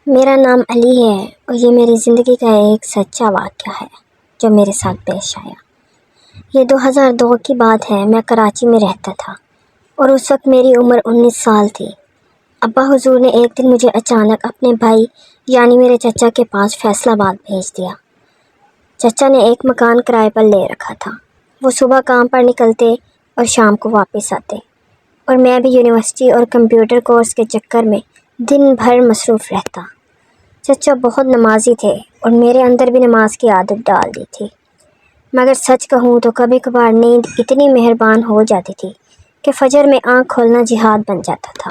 میرا نام علی ہے اور یہ میری زندگی کا ایک سچا واقعہ ہے جو میرے ساتھ پیش آیا۔ یہ 2002 کی بات ہے۔ میں کراچی میں رہتا تھا اور اس وقت میری عمر 19 سال تھی۔ ابا حضور نے ایک دن مجھے اچانک اپنے بھائی یعنی میرے چچا کے پاس فیصل آباد بھیج دیا۔ چچا نے ایک مکان کرائے پر لے رکھا تھا۔ وہ صبح کام پر نکلتے اور شام کو واپس آتے اور میں بھی یونیورسٹی اور کمپیوٹر کورس کے چکر میں دن بھر مصروف رہتا۔ چچا بہت نمازی تھے اور میرے اندر بھی نماز کی عادت ڈال دی تھی، مگر سچ کہوں تو کبھی کبھار نیند اتنی مہربان ہو جاتی تھی کہ فجر میں آنکھ کھولنا جہاد بن جاتا تھا۔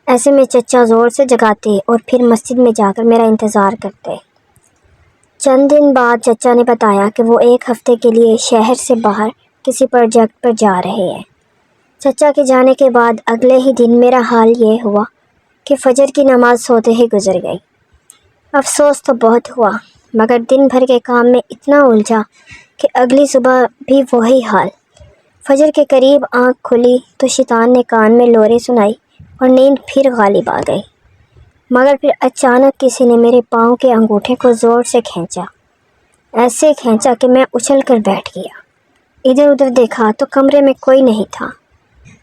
ایسے میں چچا زور سے جگاتے اور پھر مسجد میں جا کر میرا انتظار کرتے۔ چند دن بعد چچا نے بتایا کہ وہ ایک ہفتے کے لیے شہر سے باہر کسی پروجیکٹ پر جا رہے ہیں۔ چچا کے جانے کے بعد اگلے ہی دن میرا حال یہ ہوا کہ فجر کی نماز سوتے ہی گزر گئی۔ افسوس تو بہت ہوا، مگر دن بھر کے کام میں اتنا الجھا کہ اگلی صبح بھی وہی حال۔ فجر کے قریب آنکھ کھلی تو شیطان نے کان میں لورے سنائی اور نیند پھر غالب آ گئی، مگر پھر اچانک کسی نے میرے پاؤں کے انگوٹھے کو زور سے کھینچا، ایسے کھینچا کہ میں اچھل کر بیٹھ گیا۔ ادھر ادھر دیکھا تو کمرے میں کوئی نہیں تھا۔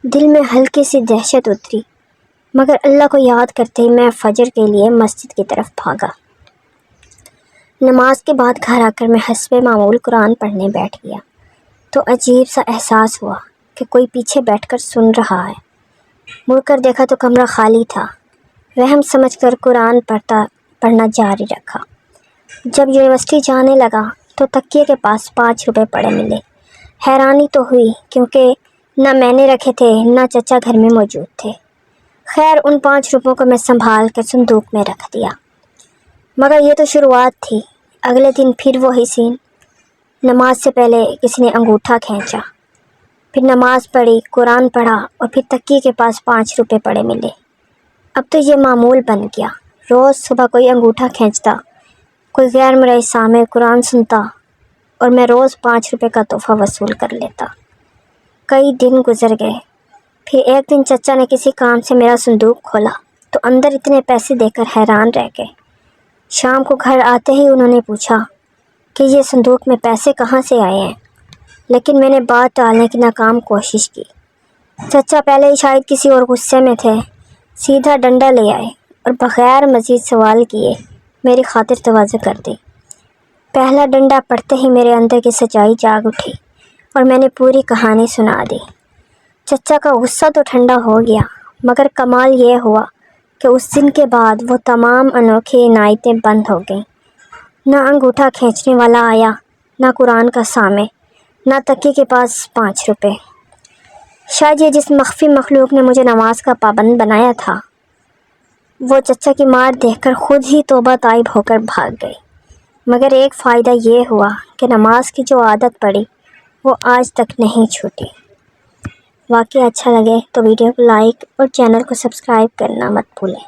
دل میں ہلکی سی دہشت اتری، مگر اللہ کو یاد کرتے ہی میں فجر کے لیے مسجد کی طرف بھاگا۔ نماز کے بعد گھر آ کر میں حسب معمول قرآن پڑھنے بیٹھ گیا تو عجیب سا احساس ہوا کہ کوئی پیچھے بیٹھ کر سن رہا ہے۔ مڑ کر دیکھا تو کمرہ خالی تھا۔ وہم سمجھ کر قرآن پڑھنا جاری رکھا۔ جب یونیورسٹی جانے لگا تو تکیے کے پاس 5 روپے پڑے ملے۔ حیرانی تو ہوئی کیونکہ نہ میں نے رکھے تھے نہ چچا گھر میں موجود تھے۔ خیر ان 5 روپوں کو میں سنبھال کر صندوق میں رکھ دیا۔ مگر یہ تو شروعات تھی۔ اگلے دن پھر وہی سین۔ نماز سے پہلے کسی نے انگوٹھا کھینچا، پھر نماز پڑھی، قرآن پڑھا اور پھر تکیے کے پاس 5 روپے پڑے ملے۔ اب تو یہ معمول بن گیا۔ روز صبح کوئی انگوٹھا کھینچتا، کوئی غیر مرئی سامع قرآن سنتا اور میں روز 5 روپے کا تحفہ وصول کر لیتا۔ کئی دن گزر گئے۔ پھر ایک دن چچا نے کسی کام سے میرا صندوق کھولا تو اندر اتنے پیسے دیکھ کر حیران رہ گئے۔ شام کو گھر آتے ہی انہوں نے پوچھا کہ یہ صندوق میں پیسے کہاں سے آئے ہیں، لیکن میں نے بات ٹالنے کی ناکام کوشش کی۔ چچا پہلے ہی شاید کسی اور غصے میں تھے، سیدھا ڈنڈا لے آئے اور بغیر مزید سوال کیے میری خاطر تواضع کر دی۔ پہلا ڈنڈا پڑتے ہی میرے اندر کی سچائی جاگ اٹھی اور میں نے پوری کہانی سنا دی۔ چچا کا غصہ تو ٹھنڈا ہو گیا، مگر کمال یہ ہوا کہ اس دن کے بعد وہ تمام انوکھی عنایتیں بند ہو گئیں۔ نہ انگوٹھا کھینچنے والا آیا، نہ قرآن کا سامع، نہ تکیے کے پاس 5 روپے۔ شاید یہ جس مخفی مخلوق نے مجھے نماز کا پابند بنایا تھا، وہ چچا کی مار دیکھ کر خود ہی توبہ طائب ہو کر بھاگ گئی۔ مگر ایک فائدہ یہ ہوا کہ نماز کی جو عادت پڑی وہ آج تک نہیں چھوٹی۔ واقعہ اچھا لگے تو ویڈیو کو لائک اور چینل کو سبسکرائب کرنا مت بھولیں۔